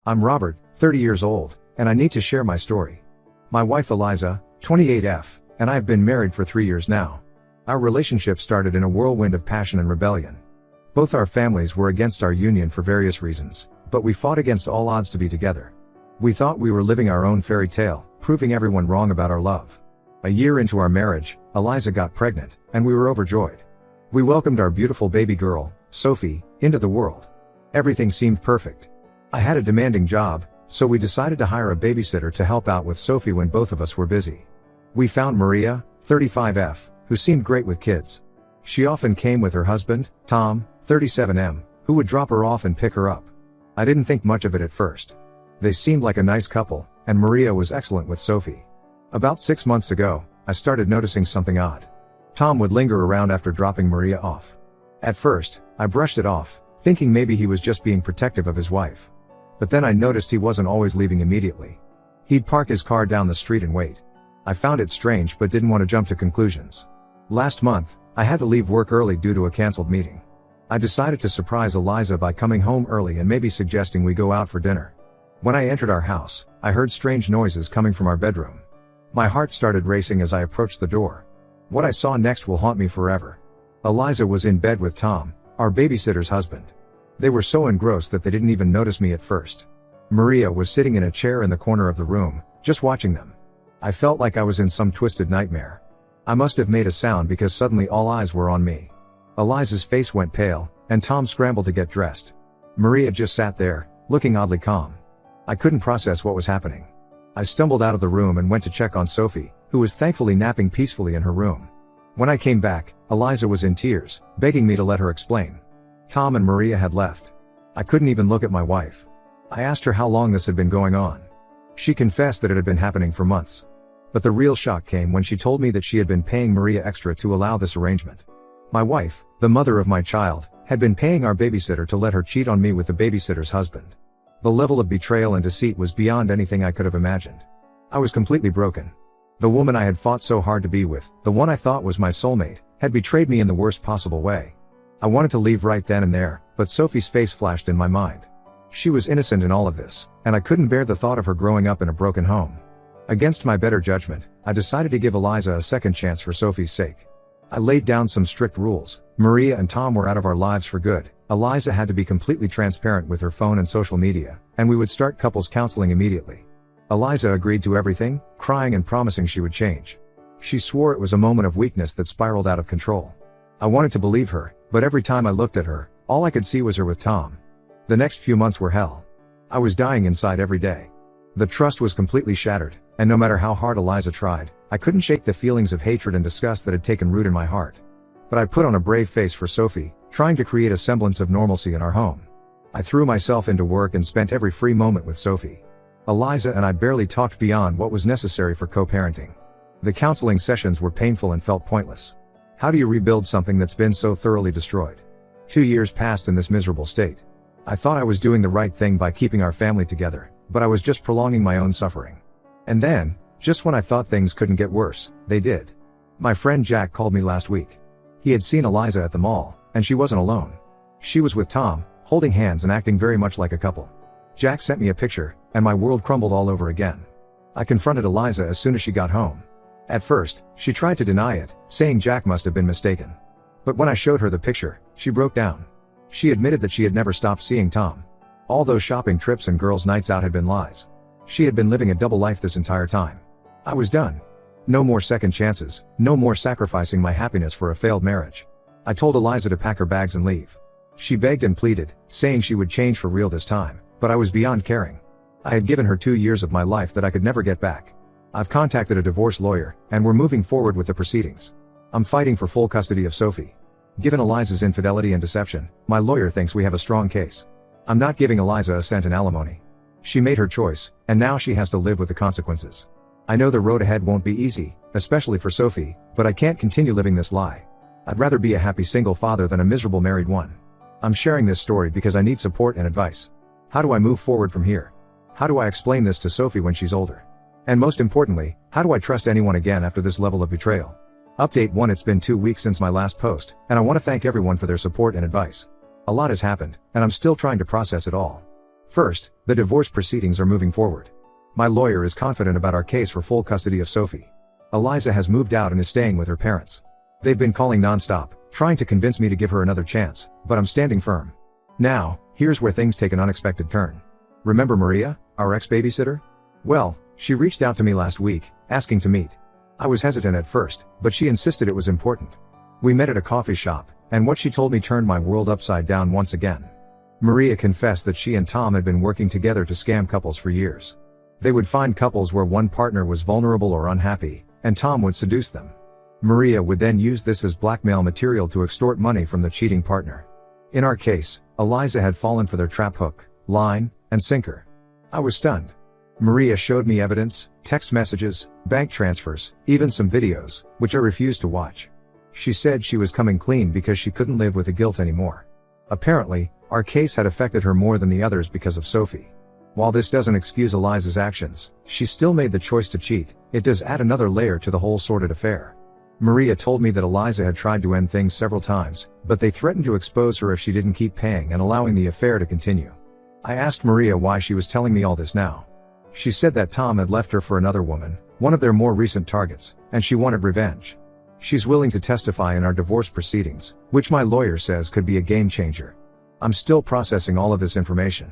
I'm Robert, 30 years old, and I need to share my story. My wife Eliza, 28F, and I have been married for 3 years now. Our relationship started in a whirlwind of passion and rebellion. Both our families were against our union for various reasons, but we fought against all odds to be together. We thought we were living our own fairy tale, proving everyone wrong about our love. A year into our marriage, Eliza got pregnant, and we were overjoyed. We welcomed our beautiful baby girl, Sophie, into the world. Everything seemed perfect. I had a demanding job, so we decided to hire a babysitter to help out with Sophie when both of us were busy. We found Maria, 35F, who seemed great with kids. She often came with her husband, Tom, 37M, who would drop her off and pick her up. I didn't think much of it at first. They seemed like a nice couple, and Maria was excellent with Sophie. About 6 months ago, I started noticing something odd. Tom would linger around after dropping Maria off. At first, I brushed it off, thinking maybe he was just being protective of his wife. But then I noticed he wasn't always leaving immediately. He'd park his car down the street and wait. I found it strange but didn't want to jump to conclusions. Last month, I had to leave work early due to a cancelled meeting. I decided to surprise Eliza by coming home early and maybe suggesting we go out for dinner. When I entered our house, I heard strange noises coming from our bedroom. My heart started racing as I approached the door. What I saw next will haunt me forever. Eliza was in bed with Tom, our babysitter's husband. They were so engrossed that they didn't even notice me at first. Maria was sitting in a chair in the corner of the room, just watching them. I felt like I was in some twisted nightmare. I must have made a sound because suddenly all eyes were on me. Eliza's face went pale, and Tom scrambled to get dressed. Maria just sat there, looking oddly calm. I couldn't process what was happening. I stumbled out of the room and went to check on Sophie, who was thankfully napping peacefully in her room. When I came back, Eliza was in tears, begging me to let her explain. Tom and Maria had left. I couldn't even look at my wife. I asked her how long this had been going on. She confessed that it had been happening for months. But the real shock came when she told me that she had been paying Maria extra to allow this arrangement. My wife, the mother of my child, had been paying our babysitter to let her cheat on me with the babysitter's husband. The level of betrayal and deceit was beyond anything I could have imagined. I was completely broken. The woman I had fought so hard to be with, the one I thought was my soulmate, had betrayed me in the worst possible way. I wanted to leave right then and there, but Sophie's face flashed in my mind. She was innocent in all of this, and I couldn't bear the thought of her growing up in a broken home. Against my better judgment, I decided to give Eliza a second chance for Sophie's sake. I laid down some strict rules. Maria and Tom were out of our lives for good. Eliza had to be completely transparent with her phone and social media, and we would start couples counseling immediately. Eliza agreed to everything, crying and promising she would change. She swore it was a moment of weakness that spiraled out of control. I wanted to believe her, but every time I looked at her, all I could see was her with Tom. The next few months were hell. I was dying inside every day. The trust was completely shattered, and no matter how hard Eliza tried, I couldn't shake the feelings of hatred and disgust that had taken root in my heart. But I put on a brave face for Sophie, trying to create a semblance of normalcy in our home. I threw myself into work and spent every free moment with Sophie. Eliza and I barely talked beyond what was necessary for co-parenting. The counseling sessions were painful and felt pointless. How do you rebuild something that's been so thoroughly destroyed? 2 years passed in this miserable state. I thought I was doing the right thing by keeping our family together, but I was just prolonging my own suffering. And then, just when I thought things couldn't get worse, they did. My friend Jack called me last week. He had seen Eliza at the mall, and she wasn't alone. She was with Tom, holding hands and acting very much like a couple. Jack sent me a picture, and my world crumbled all over again. I confronted Eliza as soon as she got home. At first, she tried to deny it, saying Jack must have been mistaken. But when I showed her the picture, she broke down. She admitted that she had never stopped seeing Tom. All those shopping trips and girls' nights out had been lies. She had been living a double life this entire time. I was done. No more second chances, no more sacrificing my happiness for a failed marriage. I told Eliza to pack her bags and leave. She begged and pleaded, saying she would change for real this time, but I was beyond caring. I had given her 2 years of my life that I could never get back. I've contacted a divorce lawyer, and we're moving forward with the proceedings. I'm fighting for full custody of Sophie. Given Eliza's infidelity and deception, my lawyer thinks we have a strong case. I'm not giving Eliza a cent in alimony. She made her choice, and now she has to live with the consequences. I know the road ahead won't be easy, especially for Sophie, but I can't continue living this lie. I'd rather be a happy single father than a miserable married one. I'm sharing this story because I need support and advice. How do I move forward from here? How do I explain this to Sophie when she's older? And most importantly, how do I trust anyone again after this level of betrayal? Update 1: It's been 2 weeks since my last post, and I want to thank everyone for their support and advice. A lot has happened, and I'm still trying to process it all. First, the divorce proceedings are moving forward. My lawyer is confident about our case for full custody of Sophie. Eliza has moved out and is staying with her parents. They've been calling non-stop, trying to convince me to give her another chance, but I'm standing firm. Now, here's where things take an unexpected turn. Remember Maria, our ex-babysitter? Well, she reached out to me last week, asking to meet. I was hesitant at first, but she insisted it was important. We met at a coffee shop, and what she told me turned my world upside down once again. Maria confessed that she and Tom had been working together to scam couples for years. They would find couples where one partner was vulnerable or unhappy, and Tom would seduce them. Maria would then use this as blackmail material to extort money from the cheating partner. In our case, Eliza had fallen for their trap hook, line, and sinker. I was stunned. Maria showed me evidence, text messages, bank transfers, even some videos, which I refused to watch. She said she was coming clean because she couldn't live with the guilt anymore. Apparently, our case had affected her more than the others because of Sophie. While this doesn't excuse Eliza's actions, she still made the choice to cheat. It does add another layer to the whole sordid affair. Maria told me that Eliza had tried to end things several times, but they threatened to expose her if she didn't keep paying and allowing the affair to continue. I asked Maria why she was telling me all this now. She said that Tom had left her for another woman, one of their more recent targets, and she wanted revenge. She's willing to testify in our divorce proceedings, which my lawyer says could be a game changer. I'm still processing all of this information.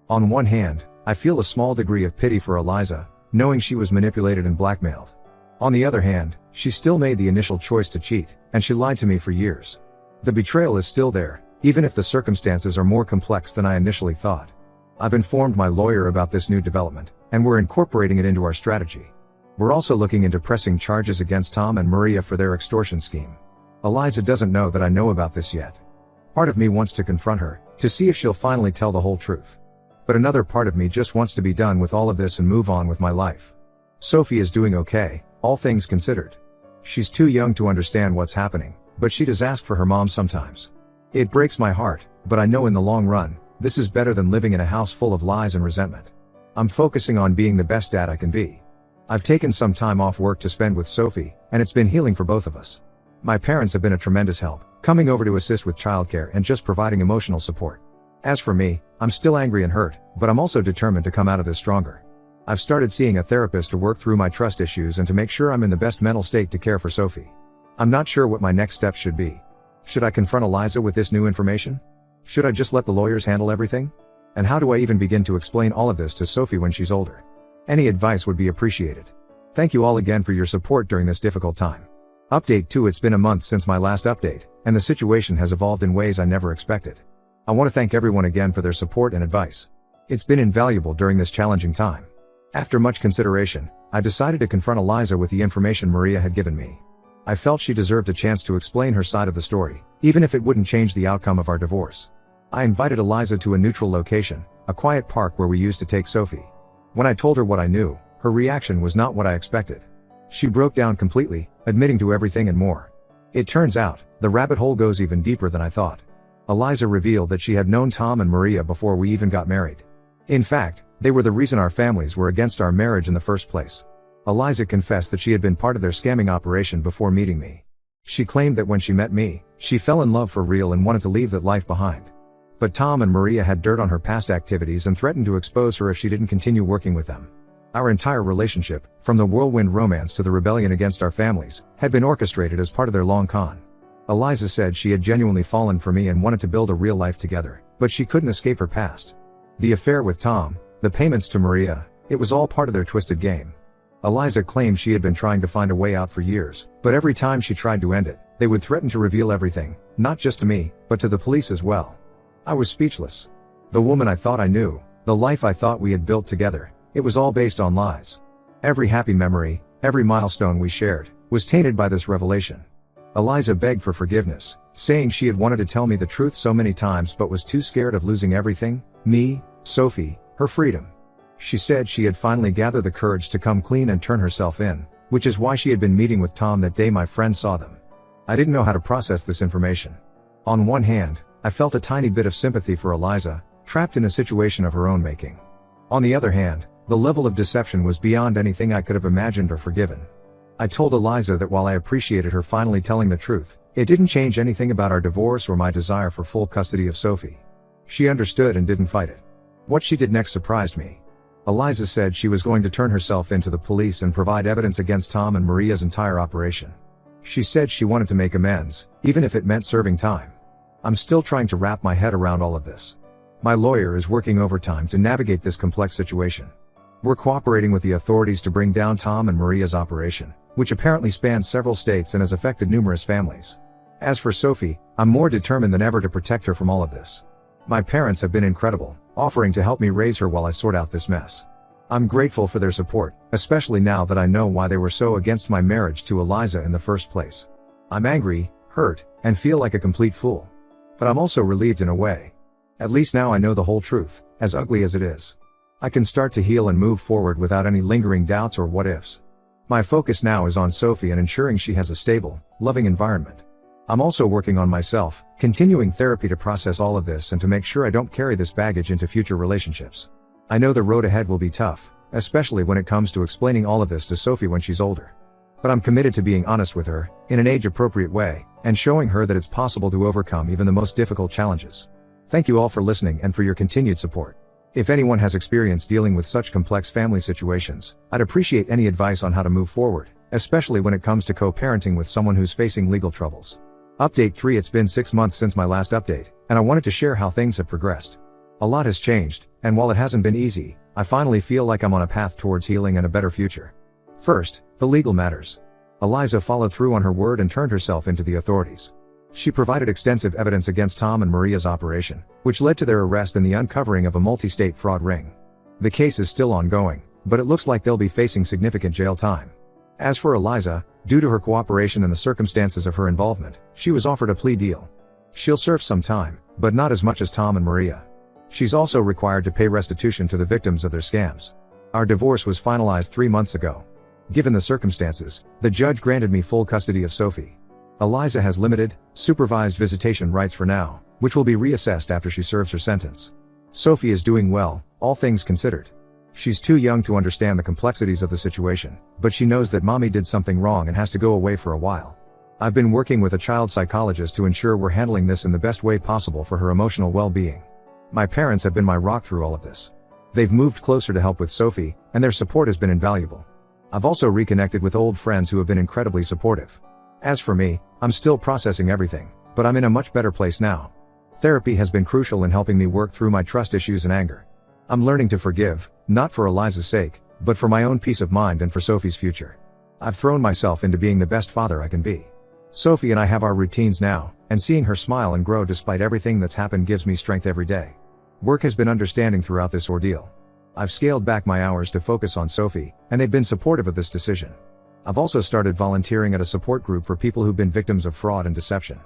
On one hand, I feel a small degree of pity for Eliza, knowing she was manipulated and blackmailed. On the other hand, she still made the initial choice to cheat, and she lied to me for years. The betrayal is still there, even if the circumstances are more complex than I initially thought. I've informed my lawyer about this new development, and we're incorporating it into our strategy. We're also looking into pressing charges against Tom and Maria for their extortion scheme. Eliza doesn't know that I know about this yet. Part of me wants to confront her, to see if she'll finally tell the whole truth. But another part of me just wants to be done with all of this and move on with my life. Sophie is doing okay, all things considered. She's too young to understand what's happening, but she does ask for her mom sometimes. It breaks my heart, but I know in the long run, this is better than living in a house full of lies and resentment. I'm focusing on being the best dad I can be. I've taken some time off work to spend with Sophie, and it's been healing for both of us. My parents have been a tremendous help, coming over to assist with childcare and just providing emotional support. As for me, I'm still angry and hurt, but I'm also determined to come out of this stronger. I've started seeing a therapist to work through my trust issues and to make sure I'm in the best mental state to care for Sophie. I'm not sure what my next steps should be. Should I confront Eliza with this new information? Should I just let the lawyers handle everything? And how do I even begin to explain all of this to Sophie when she's older? Any advice would be appreciated. Thank you all again for your support during this difficult time. Update 2: It's been a month since my last update, and the situation has evolved in ways I never expected. I want to thank everyone again for their support and advice. It's been invaluable during this challenging time. After much consideration, I decided to confront Eliza with the information Maria had given me. I felt she deserved a chance to explain her side of the story, even if it wouldn't change the outcome of our divorce. I invited Eliza to a neutral location, a quiet park where we used to take Sophie. When I told her what I knew, her reaction was not what I expected. She broke down completely, admitting to everything and more. It turns out, the rabbit hole goes even deeper than I thought. Eliza revealed that she had known Tom and Maria before we even got married. In fact, they were the reason our families were against our marriage in the first place. Eliza confessed that she had been part of their scamming operation before meeting me. She claimed that when she met me, she fell in love for real and wanted to leave that life behind. But Tom and Maria had dirt on her past activities and threatened to expose her if she didn't continue working with them. Our entire relationship, from the whirlwind romance to the rebellion against our families, had been orchestrated as part of their long con. Eliza said she had genuinely fallen for me and wanted to build a real life together, but she couldn't escape her past. The affair with Tom, the payments to Maria, it was all part of their twisted game. Eliza claimed she had been trying to find a way out for years, but every time she tried to end it, they would threaten to reveal everything, not just to me, but to the police as well. I was speechless. The woman I thought I knew, the life I thought we had built together, it was all based on lies. Every happy memory, every milestone we shared, was tainted by this revelation. Eliza begged for forgiveness, saying she had wanted to tell me the truth so many times but was too scared of losing everything, me, Sophie, her freedom. She said she had finally gathered the courage to come clean and turn herself in, which is why she had been meeting with Tom that day my friend saw them. I didn't know how to process this information. On one hand, I felt a tiny bit of sympathy for Eliza, trapped in a situation of her own making. On the other hand, the level of deception was beyond anything I could have imagined or forgiven. I told Eliza that while I appreciated her finally telling the truth, it didn't change anything about our divorce or my desire for full custody of Sophie. She understood and didn't fight it. What she did next surprised me. Eliza said she was going to turn herself into the police and provide evidence against Tom and Maria's entire operation. She said she wanted to make amends, even if it meant serving time. I'm still trying to wrap my head around all of this. My lawyer is working overtime to navigate this complex situation. We're cooperating with the authorities to bring down Tom and Maria's operation, which apparently spans several states and has affected numerous families. As for Sophie, I'm more determined than ever to protect her from all of this. My parents have been incredible, offering to help me raise her while I sort out this mess. I'm grateful for their support, especially now that I know why they were so against my marriage to Eliza in the first place. I'm angry, hurt, and feel like a complete fool. But I'm also relieved in a way. At least now I know the whole truth, as ugly as it is. I can start to heal and move forward without any lingering doubts or what-ifs. My focus now is on Sophie and ensuring she has a stable, loving environment. I'm also working on myself, continuing therapy to process all of this and to make sure I don't carry this baggage into future relationships. I know the road ahead will be tough, especially when it comes to explaining all of this to Sophie when she's older. But I'm committed to being honest with her, in an age-appropriate way, and showing her that it's possible to overcome even the most difficult challenges. Thank you all for listening and for your continued support. If anyone has experience dealing with such complex family situations, I'd appreciate any advice on how to move forward, especially when it comes to co-parenting with someone who's facing legal troubles. Update 3. It's been 6 months since my last update, and I wanted to share how things have progressed. A lot has changed, and while it hasn't been easy, I finally feel like I'm on a path towards healing and a better future. First, the legal matters. Eliza followed through on her word and turned herself into the authorities. She provided extensive evidence against Tom and Maria's operation, which led to their arrest and the uncovering of a multi-state fraud ring. The case is still ongoing, but it looks like they'll be facing significant jail time. As for Eliza, due to her cooperation and the circumstances of her involvement, she was offered a plea deal. She'll serve some time, but not as much as Tom and Maria. She's also required to pay restitution to the victims of their scams. Our divorce was finalized 3 months ago. Given the circumstances, the judge granted me full custody of Sophie. Eliza has limited, supervised visitation rights for now, which will be reassessed after she serves her sentence. Sophie is doing well, all things considered. She's too young to understand the complexities of the situation, but she knows that mommy did something wrong and has to go away for a while. I've been working with a child psychologist to ensure we're handling this in the best way possible for her emotional well-being. My parents have been my rock through all of this. They've moved closer to help with Sophie, and their support has been invaluable. I've also reconnected with old friends who have been incredibly supportive. As for me, I'm still processing everything, but I'm in a much better place now. Therapy has been crucial in helping me work through my trust issues and anger. I'm learning to forgive, not for Eliza's sake, but for my own peace of mind and for Sophie's future. I've thrown myself into being the best father I can be. Sophie and I have our routines now, and seeing her smile and grow despite everything that's happened gives me strength every day. Work has been understanding throughout this ordeal. I've scaled back my hours to focus on Sophie, and they've been supportive of this decision. I've also started volunteering at a support group for people who've been victims of fraud and deception.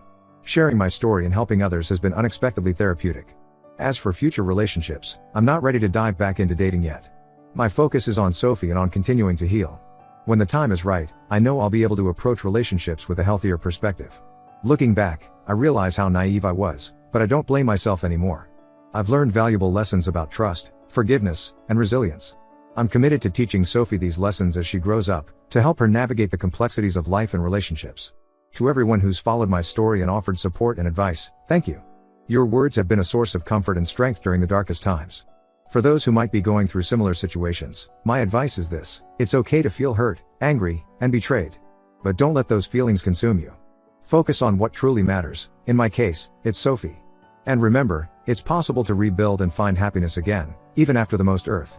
Sharing my story and helping others has been unexpectedly therapeutic. As for future relationships, I'm not ready to dive back into dating yet. My focus is on Sophie and on continuing to heal. When the time is right, I know I'll be able to approach relationships with a healthier perspective. Looking back, I realize how naive I was, but I don't blame myself anymore. I've learned valuable lessons about trust, forgiveness, and resilience. I'm committed to teaching Sophie these lessons as she grows up, to help her navigate the complexities of life and relationships. To everyone who's followed my story and offered support and advice, thank you. Your words have been a source of comfort and strength during the darkest times. For those who might be going through similar situations, my advice is this: it's okay to feel hurt, angry, and betrayed. But don't let those feelings consume you. Focus on what truly matters. In my case, it's Sophie. And remember, it's possible to rebuild and find happiness again, even after the most earth.